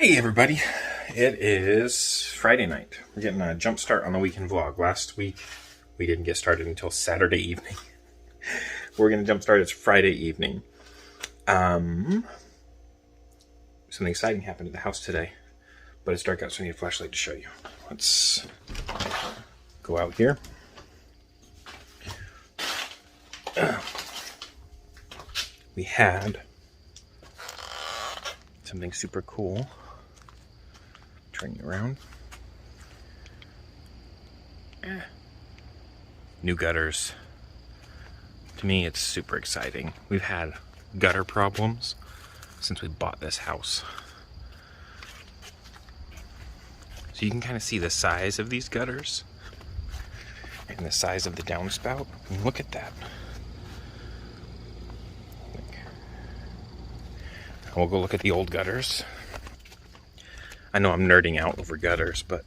Hey everybody, it is Friday night. We're getting a jump start on the weekend vlog. Last week we didn't get started until Saturday evening. We're going to jump start. It's Friday evening. Something exciting happened at the house today, but it's dark out, so I need a flashlight to show you. Let's go out here. We had something super cool. Turn you around. New gutters. To me, it's super exciting. We've had gutter problems since we bought this house. So you can kind of see the size of these gutters and the size of the downspout. And look at that. We'll go look at the old gutters. I know I'm nerding out over gutters, but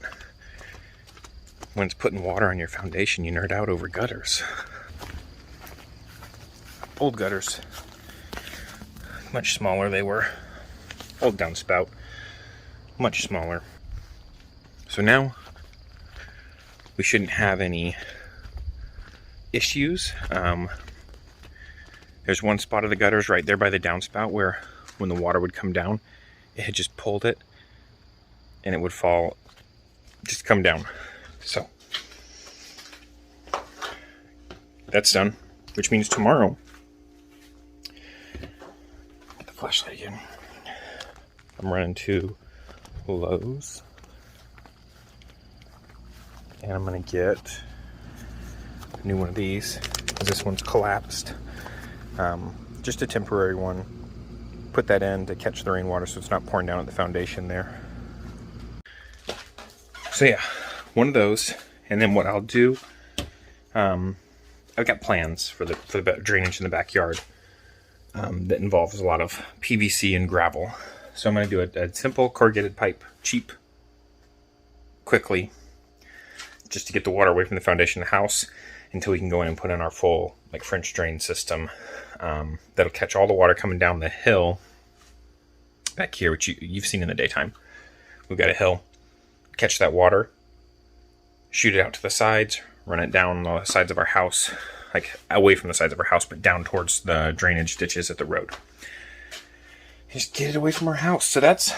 when it's putting water on your foundation, you nerd out over gutters. Old gutters. Much smaller they were. Old downspout. Much smaller. So now we shouldn't have any issues. There's one spot of the gutters right there by the downspout where when the water would come down, it had just pulled it and it would fall, just come down. So that's done, which means tomorrow, get the flashlight again. I'm running to Lowe's and I'm gonna get a new one of these because this one's collapsed. Just a temporary one. Put that in to catch the rainwater so it's not pouring down at the foundation there. So yeah, one of those, and then what I'll do, I've got plans for the drainage in the backyard that involves a lot of PVC and gravel. So I'm going to do a simple corrugated pipe, cheap, quickly, just to get the water away from the foundation of the house until we can go in and put in our full like French drain system that'll catch all the water coming down the hill back here, which you've seen in the daytime. We've got a hill. Catch that water, shoot it out to the sides, run it down the sides of our house, like away from the sides of our house, but down towards the drainage ditches at the road. Just get it away from our house. So that's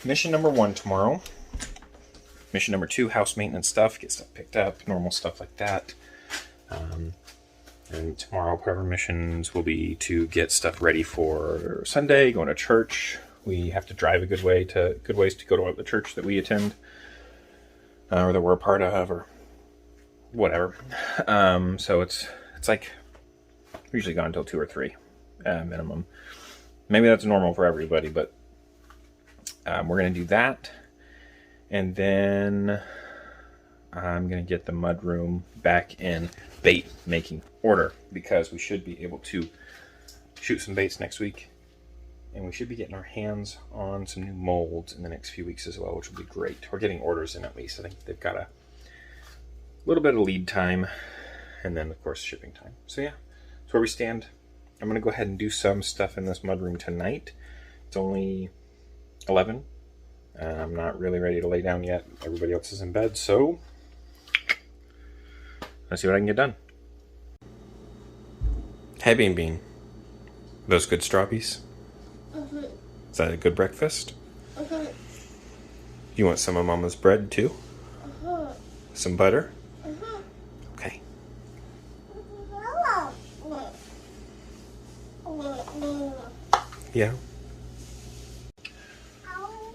mission number 1 tomorrow. Mission number 2, house maintenance stuff, get stuff picked up, normal stuff like that. And tomorrow, part of our missions will be to get stuff ready for Sunday, going to church. We have to drive a good ways to go to the church that we attend, or that we're a part of, or whatever. So it's like we usually gone until 2 or 3 minimum. Maybe that's normal for everybody, but we're gonna do that, and then I'm gonna get the mudroom back in bait making order because we should be able to shoot some baits next week. And we should be getting our hands on some new molds in the next few weeks as well, which will be great. We're getting orders in at least. I think they've got a little bit of lead time and then, of course, shipping time. So yeah, that's where we stand. I'm going to go ahead and do some stuff in this mudroom tonight. It's only 11. I'm not really ready to lay down yet. Everybody else is in bed, so let's see what I can get done. Hey, Bean Bean. Those good strawberries? Is that a good breakfast? You want some of Mama's bread too? Some butter? Okay. Yeah.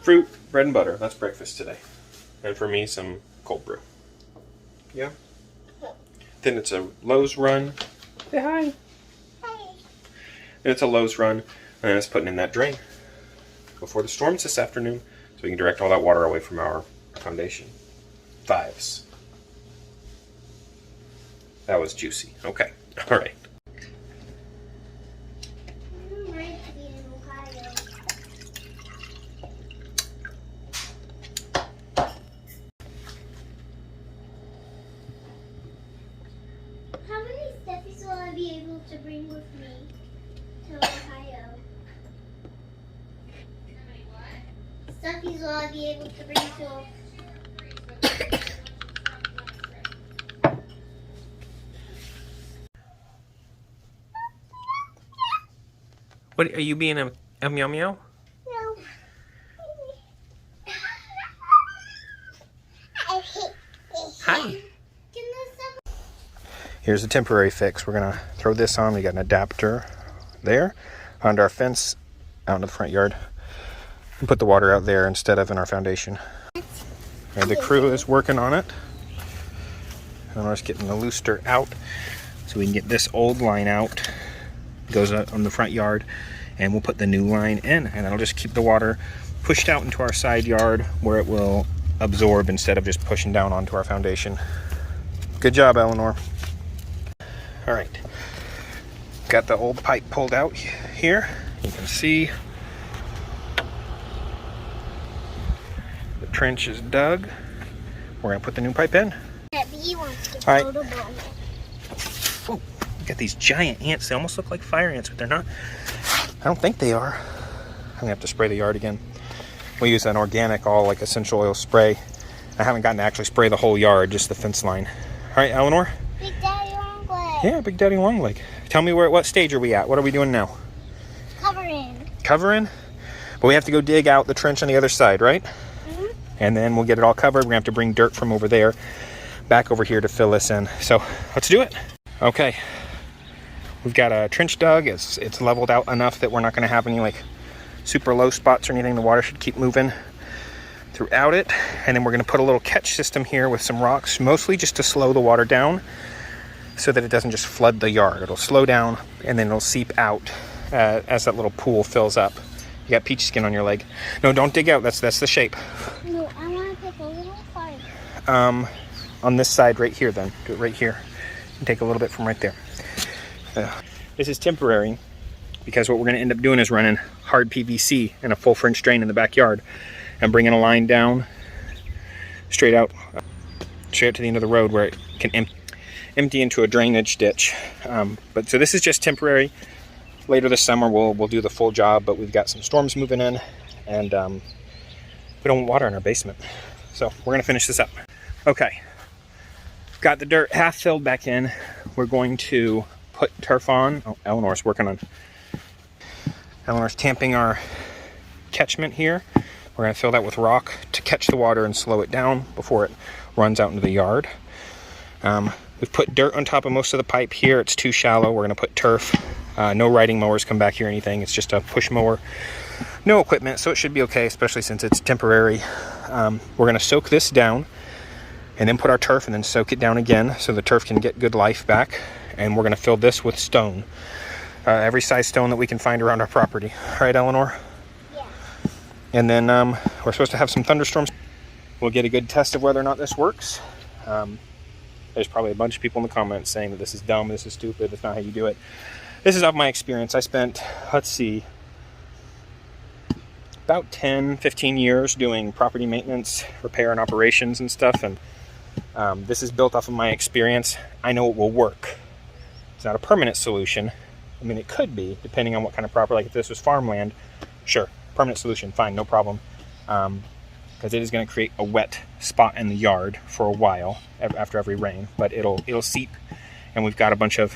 Fruit, bread, and butter. That's breakfast today. And for me, some cold brew. Yeah. Then it's a Lowe's run. Say hi. Hi. Then it's a Lowe's run, and then it's putting in that drain before the storms this afternoon, so we can direct all that water away from our foundation. 5s. That was juicy. Okay. All right. How many stuffies will I be able to bring with me to Ohio? How many what? stuffies will I be able to bring to? What are you being a meow meow? No. Hi. Here's a temporary fix. We're gonna throw this on. We got an adapter there onto our fence out in the front yard. And put the water out there instead of in our foundation. And the crew is working on it. Eleanor's getting the looster out so we can get this old line out. Goes out on the front yard, and we'll put the new line in, and that'll just keep the water pushed out into our side yard where it will absorb instead of just pushing down onto our foundation. Good job, Eleanor. All right, got the old pipe pulled out here. You can see the trench is dug. We're gonna put the new pipe in. That bee wants to All right. go to ball. Whoa, got these giant ants. They almost look like fire ants, but they're not. I don't think they are. I'm gonna have to spray the yard again. We use an organic, all like essential oil spray. I haven't gotten to actually spray the whole yard, just the fence line. All right, Eleanor? Big Daddy Longleg. Yeah, Big Daddy Longleg. Tell me what stage are we at? What are we doing now? Covering. Covering? But we have to go dig out the trench on the other side, right? Mm-hmm. And then we'll get it all covered. We're gonna have to bring dirt from over there back over here to fill this in. So let's do it. Okay. We've got a trench dug. It's leveled out enough that we're not gonna have any like super low spots or anything. The water should keep moving throughout it. And then we're gonna put a little catch system here with some rocks, mostly just to slow the water down so that it doesn't just flood the yard. It'll slow down and then it'll seep out as that little pool fills up. You got peach skin on your leg. No, don't dig out. That's the shape. No, I want to pick a little part. On this side right here then. Do it right here. And take a little bit from right there. This is temporary because what we're going to end up doing is running hard PVC and a full French drain in the backyard and bringing a line down straight out to the end of the road where it can empty into a drainage ditch. But so this is just temporary. Later this summer we'll do the full job, but we've got some storms moving in and we don't want water in our basement. So we're going to finish this up. Okay. Got the dirt half filled back in. We're going to put turf on. Oh, Eleanor's working on. Eleanor's tamping our catchment here. We're going to fill that with rock to catch the water and slow it down before it runs out into the yard. We've put dirt on top of most of the pipe here. It's too shallow. We're going to put turf. No riding mowers come back here or anything. It's just a push mower. No equipment, so it should be okay, especially since it's temporary. We're going to soak this down and then put our turf and then soak it down again so the turf can get good life back. And we're going to fill this with stone. Every size stone that we can find around our property. All right, Eleanor? Yeah. And then we're supposed to have some thunderstorms. We'll get a good test of whether or not this works. There's probably a bunch of people in the comments saying that this is dumb, this is stupid, that's not how you do it. This is of my experience. I spent, let's see, about 10, 15 years doing property maintenance, repair and operations and stuff. And this is built off of my experience. I know it will work. It's not a permanent solution. I mean, it could be, depending on what kind of property. Like if this was farmland, sure, permanent solution, fine, no problem. Because it is going to create a wet spot in the yard for a while after every rain. But it'll seep, and we've got a bunch of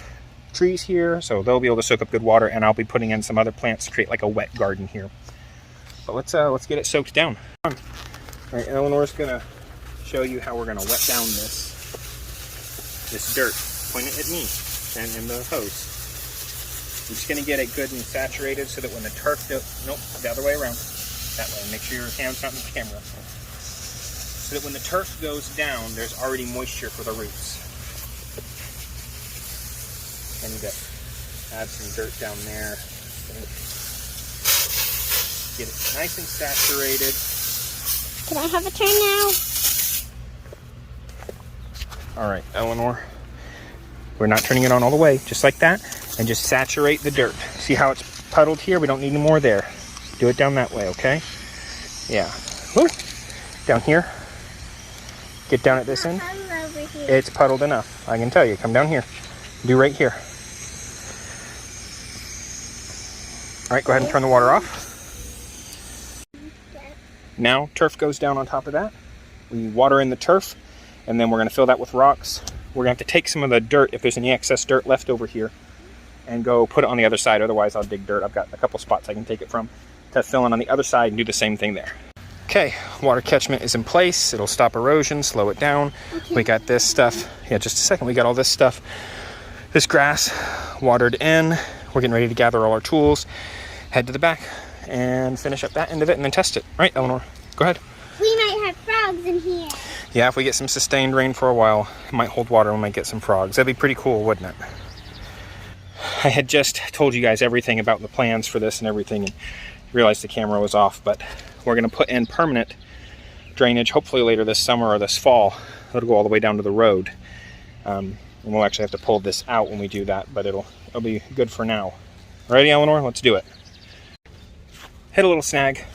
trees here, so they'll be able to soak up good water, and I'll be putting in some other plants to create like a wet garden here. But let's get it soaked down. All right, Eleanor's going to show you how we're going to wet down this dirt. Point it at me and the hose. We're just going to get it good and saturated so that when the turf nope, the other way around. That way. Make sure your hand's not in the camera. So that when the turf goes down, there's already moisture for the roots. I need to add some dirt down there. Get it nice and saturated. Can I have a turn now? All right, Eleanor. We're not turning it on all the way, just like that. And just saturate the dirt. See how it's puddled here? We don't need any more there. Do it down that way, okay? Yeah. Woo. Down here. Get down at this end. Over here. It's puddled enough. I can tell you. Come down here. Do right here. All right, go ahead and turn the water off. Now turf goes down on top of that. We water in the turf, and then we're going to fill that with rocks. We're going to have to take some of the dirt, if there's any excess dirt left over here, and go put it on the other side. Otherwise, I'll dig dirt. I've got a couple spots I can take it from to fill in on the other side and do the same thing there. Okay, water catchment is in place. It'll stop erosion, slow it down. Okay. We got this stuff. Yeah, just a second. We got all this stuff. This grass watered in. We're getting ready to gather all our tools, head to the back, and finish up that end of it, and then test it. All right, Eleanor, go ahead. We might have frogs in here. Yeah, if we get some sustained rain for a while, it might hold water, we might get some frogs. That'd be pretty cool, wouldn't it? I had just told you guys everything about the plans for this and everything, and realized the camera was off, but we're going to put in permanent drainage, hopefully later this summer or this fall. It'll go all the way down to the road. And we'll actually have to pull this out when we do that, but it'll be good for now. Ready, Eleanor? Let's do it. Hit a little snag.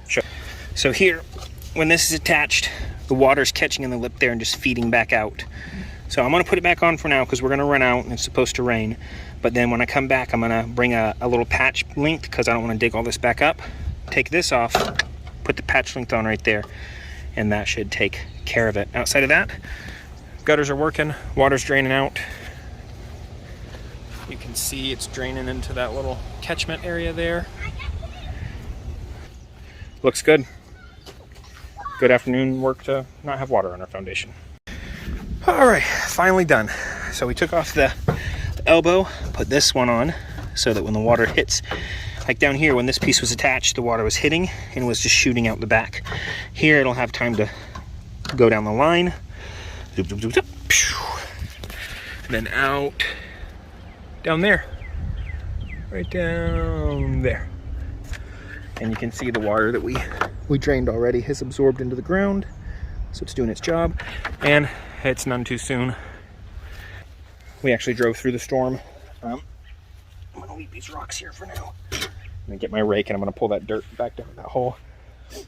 Sure. So here, when this is attached, the water's catching in the lip there and just feeding back out. So I'm going to put it back on for now because we're going to run out and it's supposed to rain. But then when I come back, I'm going to bring a little patch length because I don't want to dig all this back up. Take this off, put the patch length on right there, and that should take care of it. Outside of that, gutters are working, water's draining out. You can see it's draining into that little catchment area there. Looks good. Good afternoon work to not have water on our foundation. All right, finally done. So we took off the elbow, put this one on so that when the water hits, like down here when this piece was attached, the water was hitting and was just shooting out the back. Here it'll have time to go down the line. Zoop, zoop, zoop, zoop. And then out down there. Right down there. And you can see the water that we drained already has absorbed into the ground. So it's doing its job. And it's none too soon. We actually drove through the storm. I'm going to leave these rocks here for now. I'm going to get my rake and I'm going to pull that dirt back down that hole.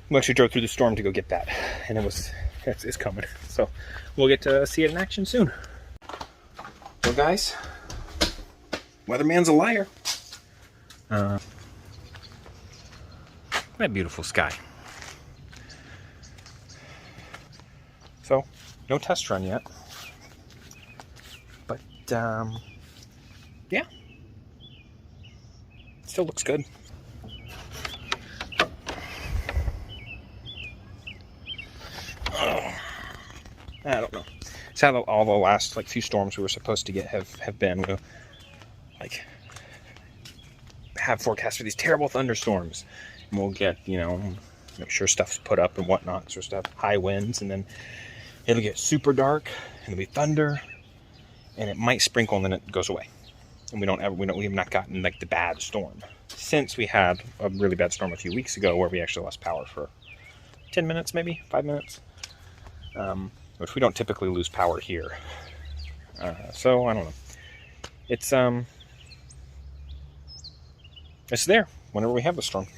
We actually drove through the storm to go get that. And it's coming. So we'll get to see it in action soon. Well, guys, weatherman's a liar. That beautiful sky. So, no test run yet. But, yeah. Still looks good. I don't know. It's how all the last few storms we were supposed to get have been. We'll have forecasts for these terrible thunderstorms. And we'll get, make sure stuff's put up and whatnot. Because we're supposed to have high winds, and then it'll get super dark, and there'll be thunder, and it might sprinkle, and then it goes away. And we have not gotten the bad storm since we had a really bad storm a few weeks ago where we actually lost power for 10 minutes, maybe 5 minutes. Which we don't typically lose power here. So I don't know. It's there whenever we have the storm.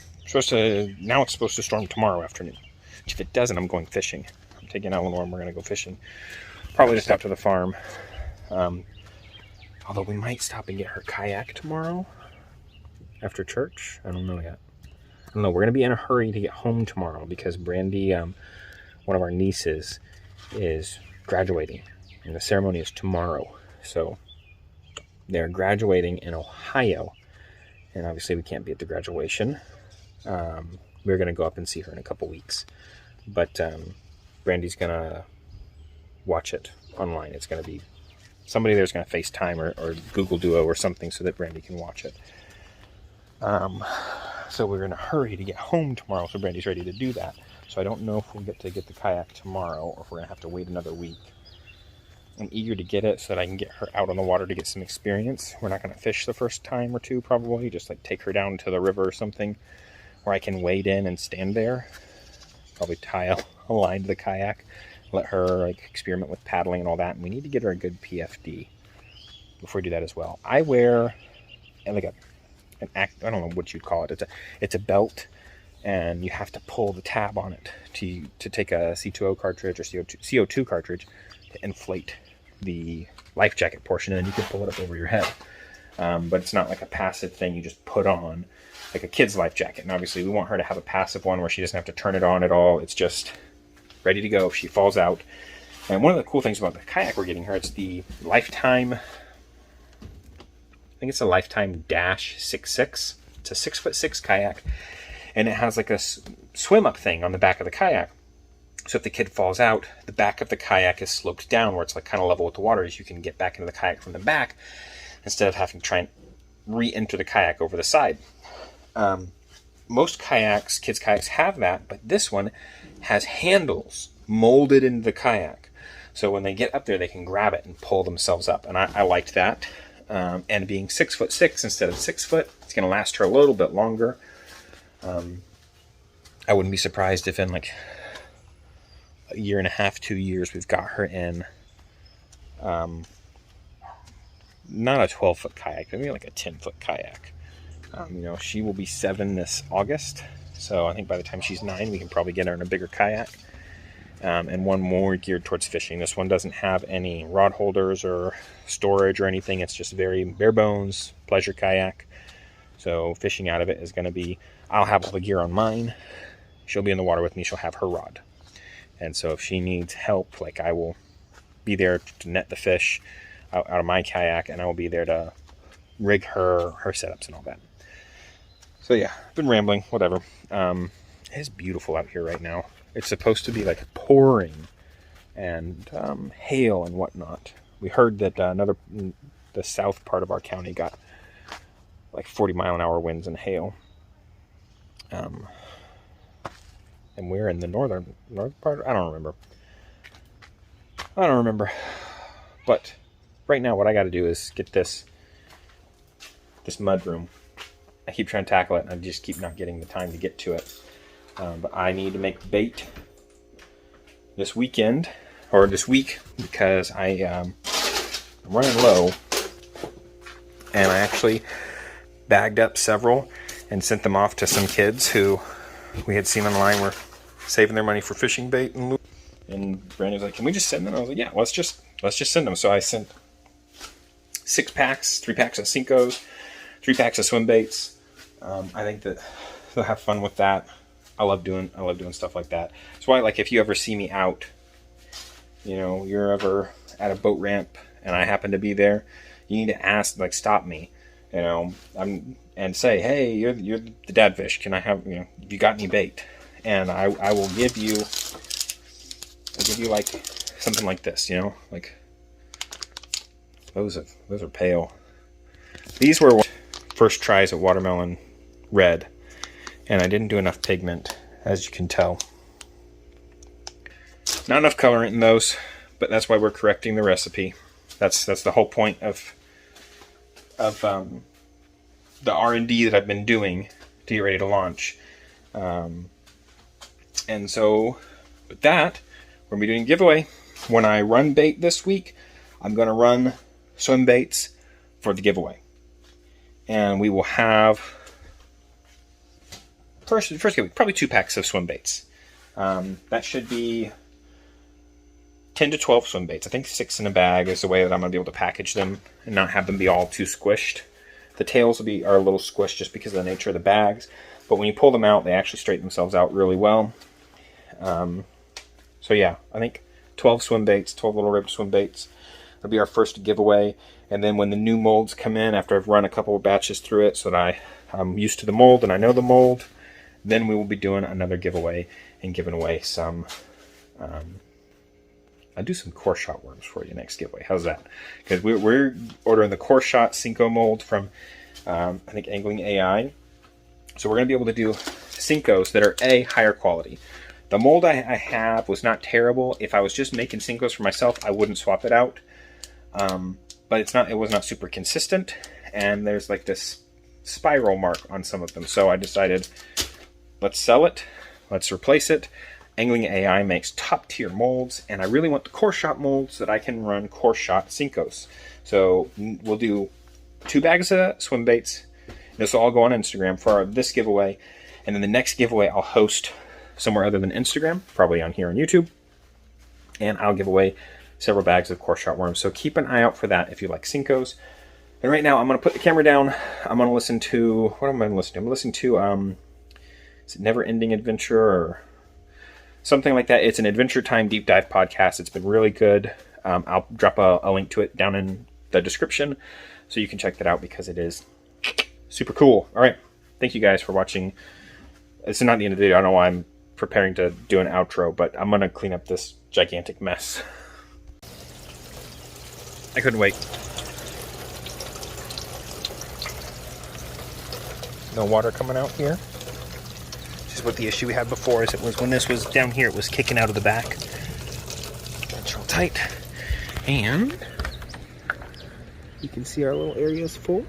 Now it's supposed to storm tomorrow afternoon. If it doesn't, I'm going fishing. I'm taking Eleanor and we're going to go fishing. Probably just out to the farm. Although we might stop and get her kayak tomorrow after church. I don't know yet. I don't know. We're going to be in a hurry to get home tomorrow because Brandy, one of our nieces, is graduating. And the ceremony is tomorrow. So they're graduating in Ohio. And obviously we can't be at the graduation. We're going to go up and see her in a couple weeks. But Brandy's going to watch it online. It's going to be somebody there's going to FaceTime or Google Duo or something so that Brandy can watch it. So we're in a hurry to get home tomorrow, so Brandy's ready to do that. So I don't know if we'll get to get the kayak tomorrow or if we're going to have to wait another week. I'm eager to get it so that I can get her out on the water to get some experience. We're not going to fish the first time or two probably, just take her down to the river or something where I can wade in and stand there. Probably tie a line to the kayak, let her experiment with paddling and all that. And we need to get her a good PFD before we do that as well. I wear I don't know what you'd call it. It's a belt, and you have to pull the tab on it to take a C2O cartridge or CO2 cartridge to inflate the life jacket portion, and then you can pull it up over your head. But it's not like a passive thing you just put on. like a kid's life jacket. And obviously we want her to have a passive one where she doesn't have to turn it on at all. It's just ready to go if she falls out. And one of the cool things about the kayak we're getting her, it's the Lifetime, I think it's a Lifetime Dash 6'6". It's a 6'6" kayak, and it has like a swim up thing on the back of the kayak. So if the kid falls out, the back of the kayak is sloped down where it's like kind of level with the water, as you can get back into the kayak from the back instead of having to try and re-enter the kayak over the side. Most kayaks, kids kayaks, have that, but this one has handles molded into the kayak. So when they get up there, they can grab it and pull themselves up. And I liked that. And being 6'6" instead of 6 foot, it's going to last her a little bit longer. I wouldn't be surprised if in like a year and a half, 2 years, we've got her in not a 12-foot kayak, but maybe like a 10-foot kayak. She will be 7 this August. So I think by the time she's 9, we can probably get her in a bigger kayak. And one more geared towards fishing. This one doesn't have any rod holders or storage or anything. It's just very bare bones, pleasure kayak. So fishing out of it is going to be, I'll have all the gear on mine. She'll be in the water with me. She'll have her rod. And so if she needs help, like I will be there to net the fish out of my kayak, and I will be there to rig her setups and all that. So yeah, I've been rambling, whatever. It's beautiful out here right now. It's supposed to be like pouring and hail and whatnot. We heard that the south part of our county got like 40-mile-an-hour winds and hail. And we're in the north part. I don't remember. But right now, what I got to do is get this mud room. I keep trying to tackle it, and I just keep not getting the time to get to it. But I need to make bait this weekend, or this week, because I'm running low. And I actually bagged up several and sent them off to some kids who we had seen online were saving their money for fishing bait and lure. And Brandon was like, "Can we just send them?" I was like, "Yeah, let's just send them." So I sent 6 packs, 3 packs of Cincos, 3 packs of swim baits. I think that they'll have fun with that. I love doing stuff like that. That's why, like, if you ever see me out, you're ever at a boat ramp and I happen to be there, you need to ask, like, stop me, and say, "Hey, you're the dad fish. Can I have, have you got any bait?" And I will give you like something like this, like those are pale. These were first tries at watermelon red, and I didn't do enough pigment, as you can tell. Not enough colorant in those, but that's why we're correcting the recipe. That's the whole point of the R&D that I've been doing to get ready to launch. And so with that, we're going to be doing a giveaway. When I run bait this week, I'm going to run swim baits for the giveaway. And we will have first giveaway, probably 2 packs of swim baits. That should be 10 to 12 swim baits. I think 6 in a bag is the way that I'm going to be able to package them and not have them be all too squished. The tails are a little squished just because of the nature of the bags. But when you pull them out, they actually straighten themselves out really well. So yeah, I think 12 swim baits, 12 little ribbed swim baits. That'll be our first giveaway. And then when the new molds come in, after I've run a couple of batches through it so that I'm used to the mold and I know the mold, then we will be doing another giveaway and giving away some... I'll do some core shot worms for you next giveaway. How's that? Because we're ordering the core shot Cinco mold from, I think, Angling AI. So we're going to be able to do Cincos that are higher quality. The mold I have was not terrible. If I was just making Cincos for myself, I wouldn't swap it out. But it was not super consistent, and there's like this spiral mark on some of them. So I decided, let's sell it, let's replace it. Angling AI makes top tier molds, and I really want the core shot molds that I can run core shot Cincos. So we'll do 2 bags of swim baits. This will all go on Instagram for this giveaway, and then the next giveaway I'll host somewhere other than Instagram, probably on here on YouTube, and I'll give away several bags of core shot worms. So keep an eye out for that if you like Cincos. And right now, I'm going to put the camera down. I'm going to listen to... What am I listening to? I'm listening to... is it Never Ending Adventure or something like that? It's an Adventure Time deep dive podcast. It's been really good. I'll drop a link to it down in the description so you can check that out because it is super cool. All right. Thank you guys for watching. It's not the end of the video. I don't know why I'm preparing to do an outro, but I'm going to clean up this gigantic mess. I couldn't wait. No water coming out here. This is what the issue we had before is it was when this was down here, it was kicking out of the back. It's real tight. And you can see our little area is full.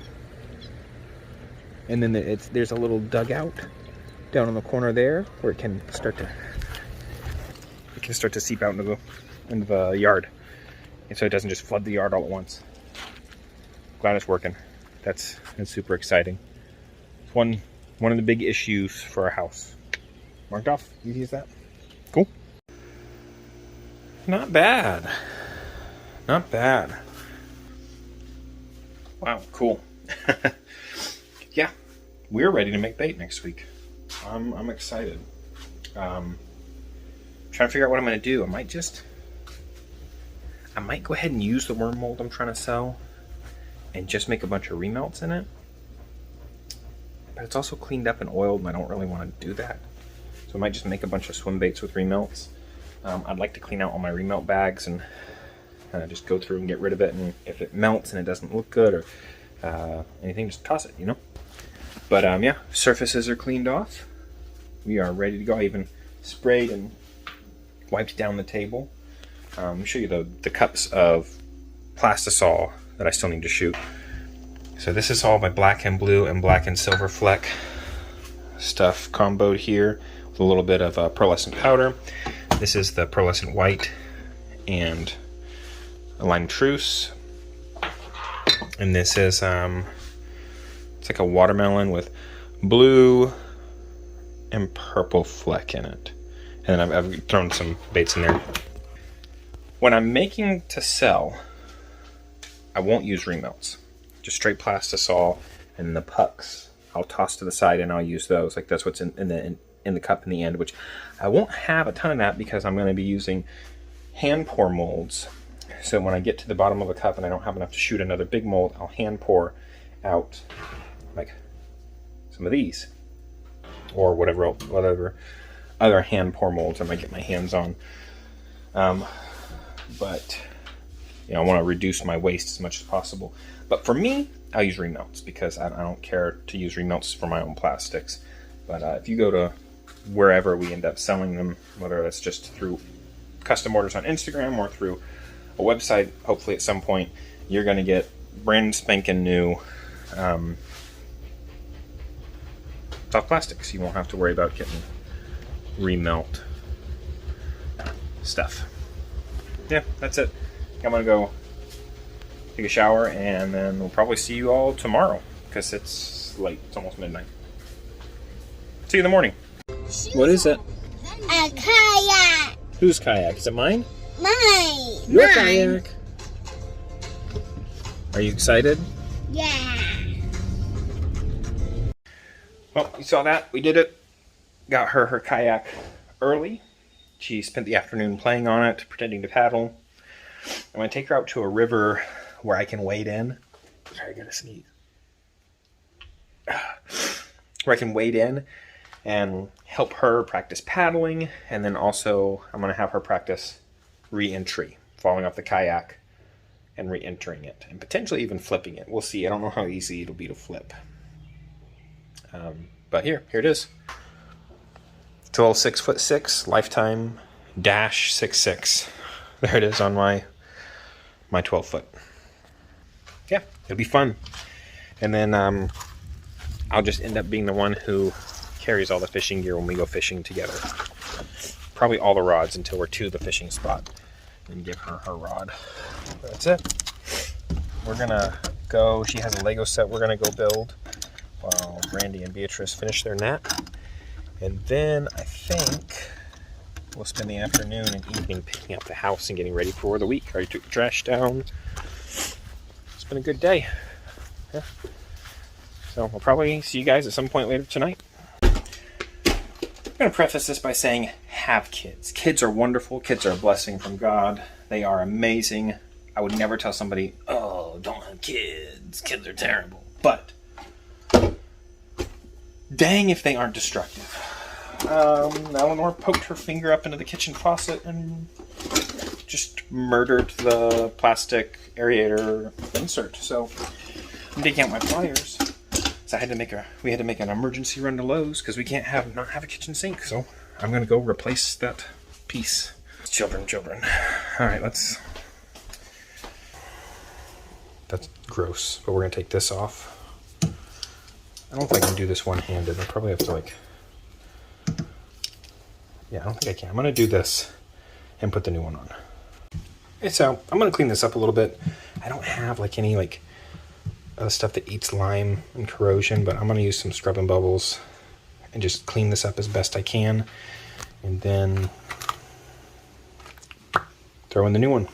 And then there's a little dugout down in the corner there where it can start to seep out into the yard. And so it doesn't just flood the yard all at once. Glad it's working. That's super exciting. It's one of the big issues for our house. Marked off. Easy as that. Cool. Not bad. Not bad. Wow, cool. Yeah, we're ready to make bait next week. I'm excited. Trying to figure out what I'm going to do. I might go ahead and use the worm mold I'm trying to sell and just make a bunch of remelts in it. But it's also cleaned up and oiled and I don't really want to do that. So I might just make a bunch of swim baits with remelts. I'd like to clean out all my remelt bags and just go through and get rid of it. And if it melts and it doesn't look good or anything, just toss it, you know? But yeah, surfaces are cleaned off. We are ready to go. I even sprayed and wiped down the table. Let me show you the cups of plastisol that I still need to shoot. So this is all my black and blue and black and silver fleck stuff comboed here with a little bit of pearlescent powder. This is the pearlescent white and a lime truce. And this is it's like a watermelon with blue and purple fleck in it. And then I've thrown some baits in there. When I'm making to sell, I won't use remelts. Just straight plastisol, and the pucks I'll toss to the side and I'll use those. Like that's what's in the cup in the end, which I won't have a ton of that because I'm going to be using hand pour molds. So when I get to the bottom of a cup and I don't have enough to shoot another big mold, I'll hand pour out like some of these or whatever other hand pour molds I might get my hands on. But you know, I want to reduce my waste as much as possible. But for me, I'll use remelts because I don't care to use remelts for my own plastics. But if you go to wherever we end up selling them, whether that's just through custom orders on Instagram or through a website, hopefully at some point, you're going to get brand spanking new soft plastics. You won't have to worry about getting remelt stuff. Yeah, that's it. I'm going to go take a shower, and then we'll probably see you all tomorrow, because it's late. It's almost midnight. See you in the morning. What is it? A kayak. Whose kayak? Is it mine? Mine. Your kayak. Are you excited? Yeah. Well, you saw that. We did it. Got her kayak early. She spent the afternoon playing on it, pretending to paddle. I'm going to take her out to a river where I can wade in. Sorry, I gotta sneeze. Where I can wade in and help her practice paddling. And then also I'm going to have her practice re-entry, falling off the kayak and re-entering it. And potentially even flipping it. We'll see. I don't know how easy it'll be to flip. But here it is. It's a little 6'6", lifetime dash 6'6". There it is on my 12-foot. Yeah, it'll be fun. And then I'll just end up being the one who carries all the fishing gear when we go fishing together. Probably all the rods until we're to the fishing spot. And give her her rod. That's it. We're gonna go. She has a Lego set we're gonna go build while Randy and Beatrice finish their nap. And then I think we'll spend the afternoon and evening picking up the house and getting ready for the week. I already took the trash down. It's been a good day. Yeah. So we'll probably see you guys at some point later tonight. I'm going to preface this by saying, have kids. Kids are wonderful. Kids are a blessing from God. They are amazing. I would never tell somebody, oh, don't have kids. Kids are terrible. But dang if they aren't destructive. Eleanor poked her finger up into the kitchen faucet and just murdered the plastic aerator insert. So I'm taking out my pliers. So we had to make an emergency run to Lowe's because we can't not have a kitchen sink. So I'm gonna go replace that piece. Children. All right, that's gross. But we're gonna take this off. I don't know if I can do this one-handed. I probably have to yeah, I don't think I can. I'm gonna do this and put the new one on. Okay, so I'm gonna clean this up a little bit. I don't have any stuff that eats lime and corrosion, but I'm going to use some scrub and bubbles and just clean this up as best I can, and then throw in the new one.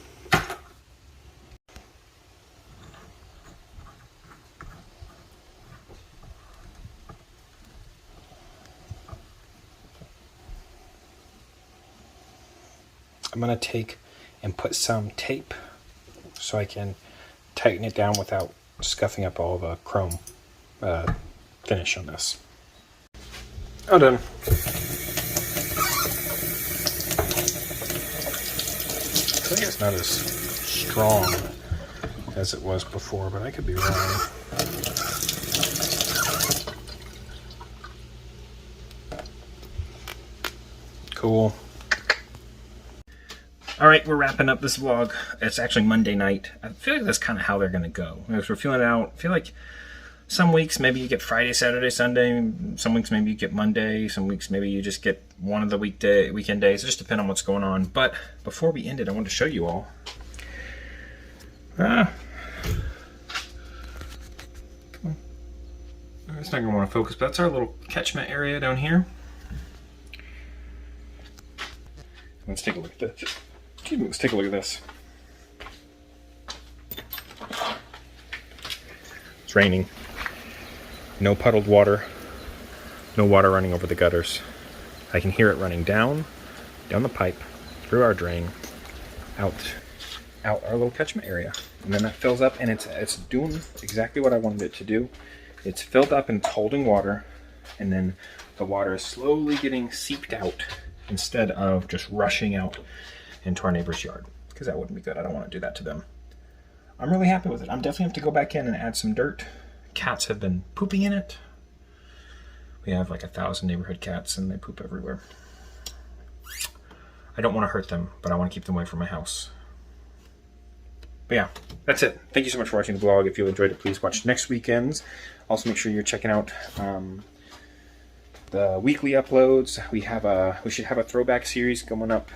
I'm going to take and put some tape so I can tighten it down without scuffing up all the chrome finish on this. All done. I think it's not as strong as it was before, but I could be wrong. Cool. All right, we're wrapping up this vlog. It's actually Monday night. I feel like that's kind of how they're going to go. As we're feeling it out, I feel like some weeks maybe you get Friday, Saturday, Sunday. Some weeks maybe you get Monday. Some weeks maybe you just get one of the weekend days. It just depends on what's going on. But before we end it, I wanted to show you all. Come on. It's not going to want to focus, but that's our little catchment area down here. Let's take a look at this. Let's take a look at this. It's raining. No puddled water. No water running over the gutters. I can hear it running down the pipe, through our drain, out our little catchment area. And then that fills up, and it's doing exactly what I wanted it to do. It's filled up and it's holding water, and then the water is slowly getting seeped out instead of just rushing out into our neighbor's yard, because that wouldn't be good. I don't want to do that to them. I'm really happy with it. I'm definitely have to go back in and add some dirt. Cats have been pooping in it. We have 1,000 neighborhood cats and they poop everywhere. I don't want to hurt them, but I want to keep them away from my house. But yeah, that's it. Thank you so much for watching the vlog. If you enjoyed it, please watch next weekend's. Also make sure you're checking out the weekly uploads. We should have a throwback series coming up.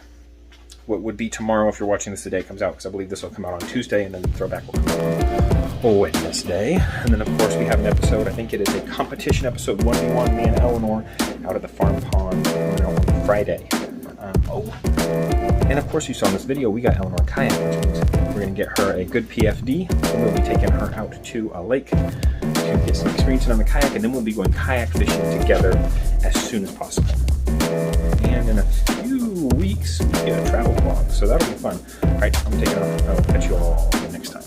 What would be tomorrow if you're watching this the day it comes out, because I believe this will come out on Tuesday, and then the throwback will come out Wednesday. And then of course we have an episode, I think it is a competition episode, 1v1, me and Eleanor out of the farm pond on Friday. And of course you saw in this video we got Eleanor kayak. We're going to get her a good PFD, and we'll be taking her out to a lake to get some experience on the kayak, and then we'll be going kayak fishing together as soon as possible. And in a few weeks we get a travel vlog, so that'll be fun. Alright, I'm taking off. I'll catch you all next time.